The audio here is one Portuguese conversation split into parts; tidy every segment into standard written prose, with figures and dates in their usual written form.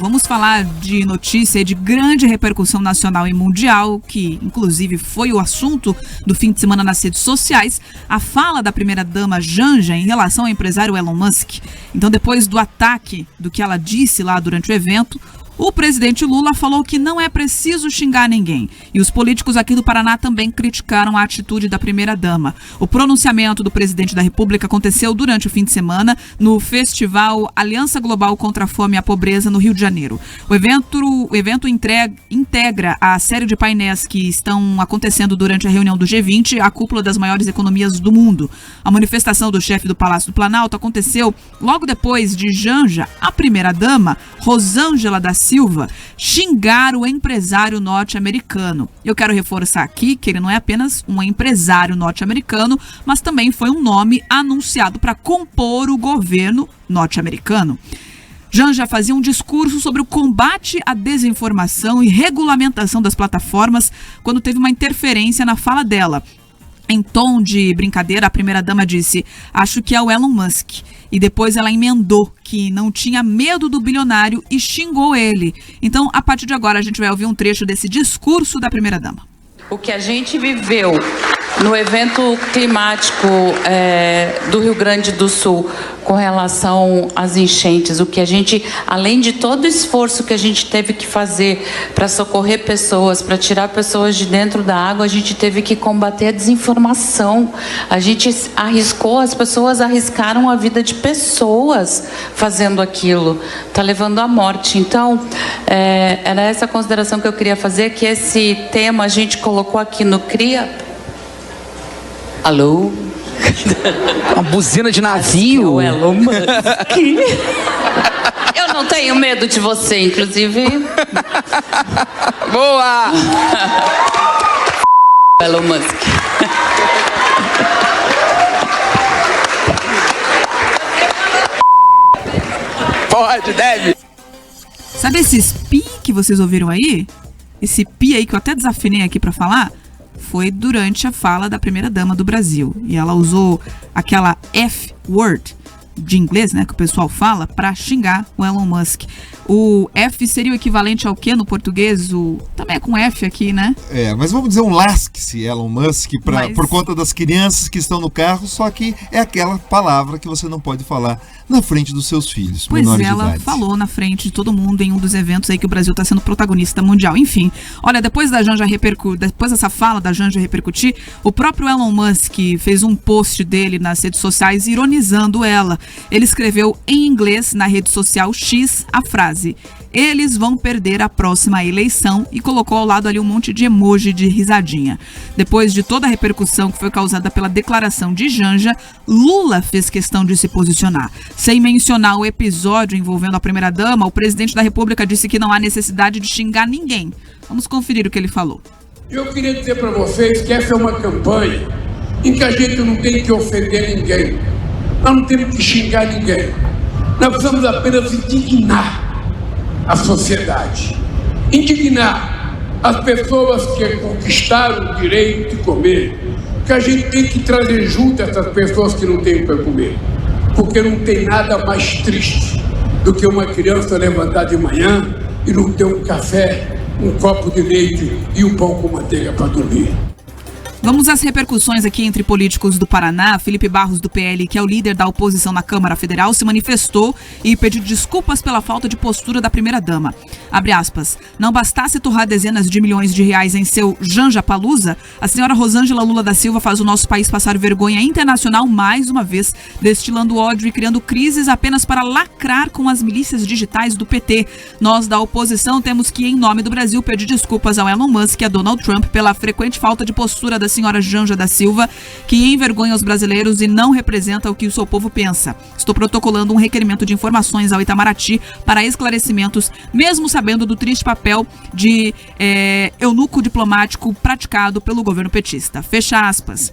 Vamos falar de notícia de grande repercussão nacional e mundial, que inclusive foi o assunto do fim de semana nas redes sociais, a fala da primeira-dama Janja em relação ao empresário Elon Musk. Então, depois do ataque do que ela disse lá durante o evento, o presidente Lula falou que não é preciso xingar ninguém. E os políticos aqui do Paraná também criticaram a atitude da primeira-dama. O pronunciamento do presidente da República aconteceu durante o fim de semana no festival Aliança Global contra a Fome e a Pobreza, no Rio de Janeiro. O evento integra a série de painéis que estão acontecendo durante a reunião do G20, a cúpula das maiores economias do mundo. A manifestação do chefe do Palácio do Planalto aconteceu logo depois de Janja, a primeira-dama, Rosângela da Silva, xingar o empresário norte-americano. Eu quero reforçar aqui que ele não é apenas um empresário norte-americano, mas também foi um nome anunciado para compor o governo norte-americano. Janja fazia um discurso sobre o combate à desinformação e regulamentação das plataformas quando teve uma interferência na fala dela. Em tom de brincadeira, a primeira-dama disse: "Acho que é o Elon Musk." E depois ela emendou que não tinha medo do bilionário e xingou ele. Então, a partir de agora, a gente vai ouvir um trecho desse discurso da primeira-dama. O que a gente viveu no evento climático do Rio Grande do Sul com relação às enchentes, o que a gente, além de todo o esforço que a gente teve que fazer para socorrer pessoas, para tirar pessoas de dentro da água, a gente teve que combater a desinformação. A gente arriscou, as pessoas arriscaram a vida de pessoas fazendo aquilo, está levando à morte. Então, era essa consideração que eu queria fazer, que esse tema a gente colocou aqui no CRIA. Alô? Uma buzina de navio. O Elon Musk. Eu não tenho medo de você, inclusive. Boa! Elon Musk. Pode, deve. Sabe esses pi que vocês ouviram aí? Esse pi aí que eu até desafinei aqui para falar? Foi durante a fala da primeira-dama do Brasil. E ela usou aquela F-word de inglês, né, que o pessoal fala, para xingar o Elon Musk. O F seria o equivalente ao que no português? Também é com F aqui, né? Mas vamos dizer um lasque-se Elon Musk por conta das crianças que estão no carro, só que é aquela palavra que você não pode falar na frente dos seus filhos, menores de idade. Pois ela falou na frente de todo mundo em um dos eventos aí que o Brasil está sendo protagonista mundial. Enfim, olha, depois dessa fala da Janja repercutir, o próprio Elon Musk fez um post dele nas redes sociais ironizando ela. Ele escreveu em inglês na rede social X a frase: "Eles vão perder a próxima eleição", e colocou ao lado ali um monte de emoji de risadinha. Depois de toda a repercussão que foi causada pela declaração de Janja, Lula fez questão de se posicionar. Sem mencionar o episódio envolvendo a primeira-dama, o presidente da República disse que não há necessidade de xingar ninguém. Vamos conferir o que ele falou. Eu queria dizer para vocês que essa é uma campanha em que a gente não tem que ofender ninguém. Nós não temos que xingar ninguém. Nós precisamos apenas indignar a sociedade. Indignar as pessoas que conquistaram o direito de comer. Que a gente tem que trazer junto essas pessoas que não têm para comer. Porque não tem nada mais triste do que uma criança levantar de manhã e não ter um café, um copo de leite e um pão com manteiga para dormir. Vamos às repercussões aqui entre políticos do Paraná. Felipe Barros, do PL, que é o líder da oposição na Câmara Federal, se manifestou e pediu desculpas pela falta de postura da primeira-dama. Abre aspas. "Não bastasse torrar dezenas de milhões de reais em seu Janjapalooza, a senhora Rosângela Lula da Silva faz o nosso país passar vergonha internacional mais uma vez, destilando ódio e criando crises apenas para lacrar com as milícias digitais do PT. Nós, da oposição, temos que, em nome do Brasil, pedir desculpas ao Elon Musk e a Donald Trump pela frequente falta de postura da senhora Janja da Silva, que envergonha os brasileiros e não representa o que o seu povo pensa. Estou protocolando um requerimento de informações ao Itamaraty para esclarecimentos, mesmo sabendo do triste papel de eunuco diplomático praticado pelo governo petista." Fecha aspas.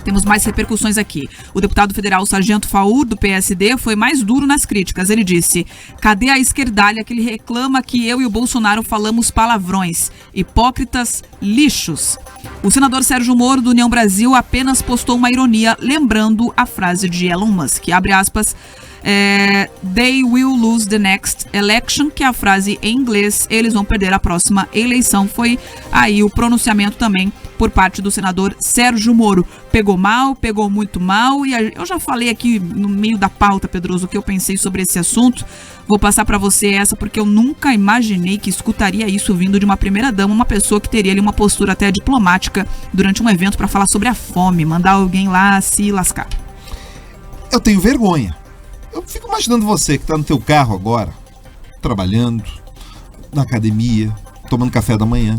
Temos mais repercussões aqui. O deputado federal Sargento Faur, do PSD, foi mais duro nas críticas. Ele disse: "Cadê a esquerdalha que ele reclama que eu e o Bolsonaro falamos palavrões? Hipócritas, lixos." O senador Sérgio Moro, do União Brasil, apenas postou uma ironia lembrando a frase de Elon Musk. Abre aspas. They will lose the next election, que é a frase em inglês, eles vão perder a próxima eleição. Foi aí o pronunciamento também por parte do senador Sérgio Moro. Pegou mal, pegou muito mal, e eu já falei aqui no meio da pauta, Pedroso, o que eu pensei sobre esse assunto. Vou passar para você essa, porque eu nunca imaginei que escutaria isso vindo de uma primeira-dama, uma pessoa que teria ali uma postura até diplomática durante um evento para falar sobre a fome, mandar alguém lá se lascar. Eu tenho vergonha. Eu fico imaginando você que está no teu carro agora, trabalhando, na academia, tomando café da manhã,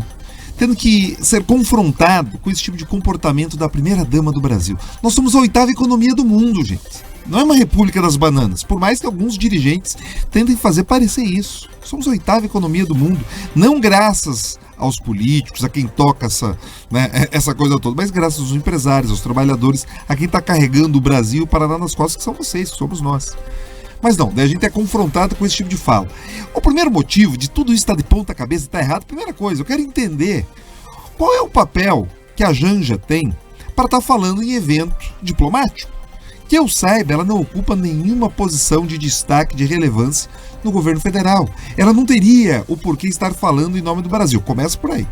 tendo que ser confrontado com esse tipo de comportamento da primeira-dama do Brasil. Nós somos a 8ª economia do mundo, gente. Não é uma república das bananas, por mais que alguns dirigentes tentem fazer parecer isso. Somos a 8ª economia do mundo, não graças aos políticos, a quem toca essa coisa toda, mas graças aos empresários, aos trabalhadores, a quem está carregando o Brasil e o Paraná nas costas, que são vocês, que somos nós. Mas não, daí a gente é confrontado com esse tipo de fala. O primeiro motivo de tudo isso estar de ponta cabeça e estar errado, primeira coisa, eu quero entender qual é o papel que a Janja tem para estar falando em evento diplomático. Que eu saiba, ela não ocupa nenhuma posição de destaque, de relevância no governo federal. Ela não teria o porquê estar falando em nome do Brasil. Começa por aí.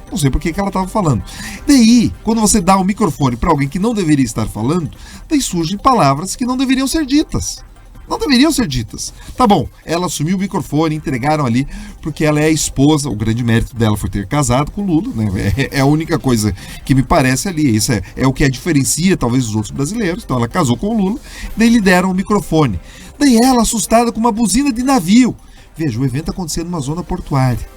Não sei por que ela estava falando. Daí, quando você dá o microfone para alguém que não deveria estar falando, daí surgem palavras que não deveriam ser ditas. Não deveriam ser ditas. Tá bom, ela assumiu o microfone, entregaram ali, porque ela é a esposa, o grande mérito dela foi ter casado com Lula, né? É a única coisa que me parece ali. Isso é o que a diferencia, talvez, dos outros brasileiros. Então ela casou com o Lula, daí lhe deram o microfone. Daí ela, assustada com uma buzina de navio. Veja, o evento acontecendo numa zona portuária.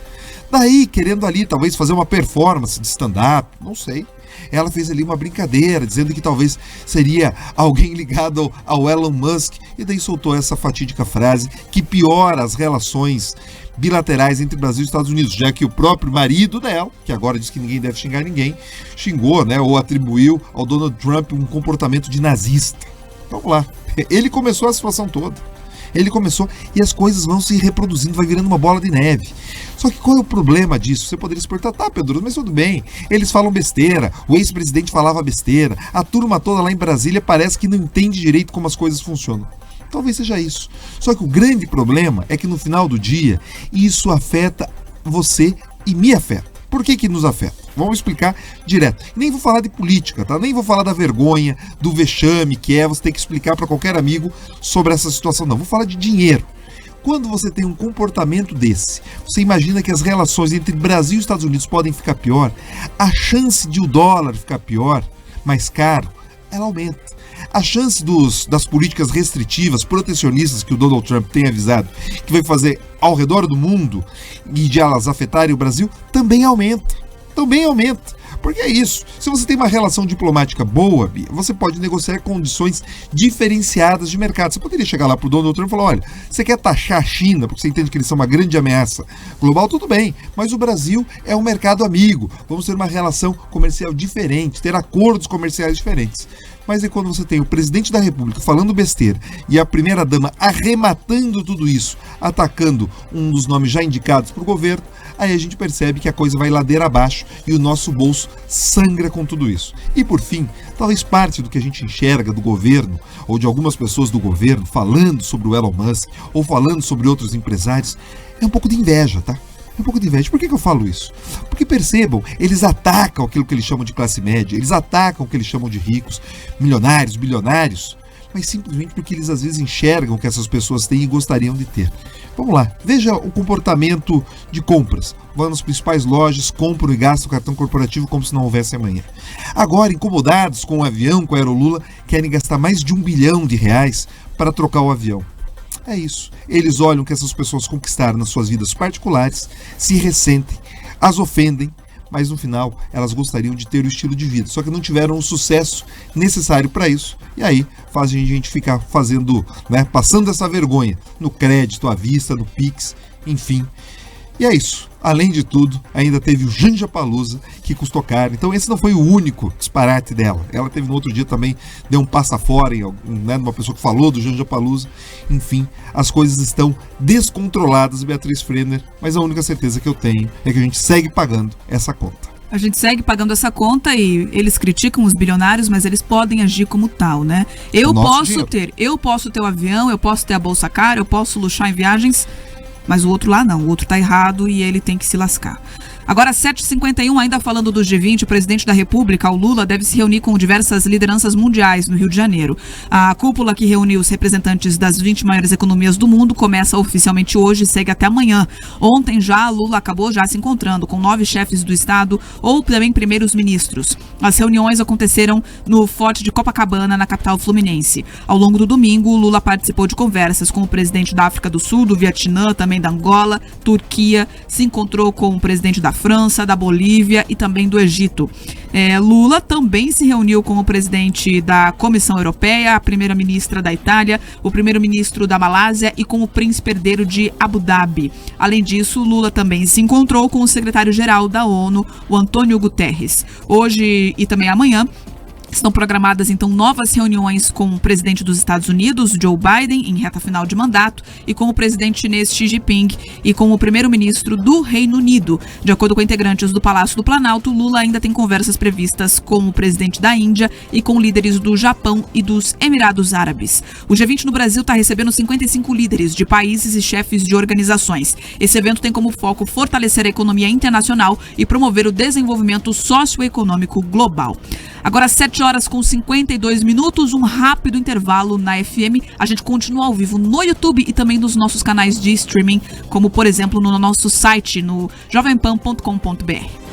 Daí, querendo ali, talvez, fazer uma performance de stand-up, não sei. Ela fez ali uma brincadeira, dizendo que talvez seria alguém ligado ao Elon Musk, e daí soltou essa fatídica frase que piora as relações bilaterais entre Brasil e Estados Unidos, já que o próprio marido dela, que agora diz que ninguém deve xingar ninguém, xingou, né, ou atribuiu ao Donald Trump um comportamento de nazista. Vamos lá, ele começou a situação toda. Ele começou e as coisas vão se reproduzindo, vai virando uma bola de neve. Só que qual é o problema disso? Você poderia se perguntar, tá, Pedro, mas tudo bem, eles falam besteira, o ex-presidente falava besteira, a turma toda lá em Brasília parece que não entende direito como as coisas funcionam. Talvez seja isso. Só que o grande problema é que no final do dia, isso afeta você e me afeta. Por que nos afeta? Vamos explicar direto. Nem vou falar de política, tá? Nem vou falar da vergonha, do vexame que é você ter que explicar para qualquer amigo sobre essa situação, não. Vou falar de dinheiro. Quando você tem um comportamento desse, você imagina que as relações entre Brasil e Estados Unidos podem ficar pior, a chance de o dólar ficar pior, mais caro, ela aumenta. A chance das políticas restritivas, protecionistas que o Donald Trump tem avisado que vai fazer ao redor do mundo e de elas afetarem o Brasil, também aumenta. Também aumenta. Porque é isso. Se você tem uma relação diplomática boa, Bia, você pode negociar condições diferenciadas de mercado. Você poderia chegar lá para o Donald Trump e falar, olha, você quer taxar a China, porque você entende que eles são uma grande ameaça global, tudo bem, mas o Brasil é um mercado amigo. Vamos ter uma relação comercial diferente, ter acordos comerciais diferentes. Mas é quando você tem o presidente da República falando besteira e a primeira-dama arrematando tudo isso, atacando um dos nomes já indicados para o governo, aí a gente percebe que a coisa vai ladeira abaixo e o nosso bolso sangra com tudo isso. E por fim, talvez parte do que a gente enxerga do governo, ou de algumas pessoas do governo, falando sobre o Elon Musk, ou falando sobre outros empresários, é um pouco de inveja, tá? É um pouco de inveja. Por que eu falo isso? Porque percebam, eles atacam aquilo que eles chamam de classe média, eles atacam o que eles chamam de ricos, milionários, bilionários, mas simplesmente porque eles às vezes enxergam o que essas pessoas têm e gostariam de ter. Vamos lá, veja o comportamento de compras. Vão nas principais lojas, compram e gastam o cartão corporativo como se não houvesse amanhã. Agora, incomodados com o avião, com a Aerolula, querem gastar mais de R$1 bilhão para trocar o avião. É isso. Eles olham que essas pessoas conquistaram nas suas vidas particulares, se ressentem, as ofendem, mas no final elas gostariam de ter o estilo de vida, só que não tiveram o sucesso necessário para isso. E aí fazem a gente ficar fazendo, passando essa vergonha no crédito, à vista, no Pix, enfim. E é isso. Além de tudo, ainda teve o Janjapalooza, que custou caro. Então esse não foi o único disparate dela. Ela teve no outro dia também, deu um passa fora em uma pessoa que falou do Janjapalooza. Enfim, as coisas estão descontroladas, Beatriz Frenner, mas a única certeza que eu tenho é que a gente segue pagando essa conta. A gente segue pagando essa conta e eles criticam os bilionários, mas eles podem agir como tal, né? Eu posso ter o avião, eu posso ter a bolsa cara, eu posso luxar em viagens, mas o outro lá não, o outro tá errado e ele tem que se lascar. Agora, 7h51, ainda falando do G20, o presidente da República, o Lula, deve se reunir com diversas lideranças mundiais no Rio de Janeiro. A cúpula que reuniu os representantes das 20 maiores economias do mundo começa oficialmente hoje e segue até amanhã. Ontem já, Lula acabou já se encontrando com 9 chefes do Estado ou também primeiros ministros. As reuniões aconteceram no Forte de Copacabana, na capital fluminense. Ao longo do domingo, Lula participou de conversas com o presidente da África do Sul, do Vietnã, também da Angola, Turquia, se encontrou com o presidente da França, da Bolívia e também do Egito. Lula também se reuniu com o presidente da Comissão Europeia, a primeira-ministra da Itália, o primeiro-ministro da Malásia e com o príncipe herdeiro de Abu Dhabi. Além disso, Lula também se encontrou com o secretário-geral da ONU, o Antônio Guterres. Hoje e também amanhã estão programadas, então, novas reuniões com o presidente dos Estados Unidos, Joe Biden, em reta final de mandato, e com o presidente chinês Xi Jinping e com o primeiro-ministro do Reino Unido. De acordo com integrantes do Palácio do Planalto, Lula ainda tem conversas previstas com o presidente da Índia e com líderes do Japão e dos Emirados Árabes. O G20 no Brasil está recebendo 55 líderes de países e chefes de organizações. Esse evento tem como foco fortalecer a economia internacional e promover o desenvolvimento socioeconômico global. Agora, 7h52, um rápido intervalo na FM. A gente continua ao vivo no YouTube e também nos nossos canais de streaming, como, por exemplo, no nosso site, no jovempan.com.br.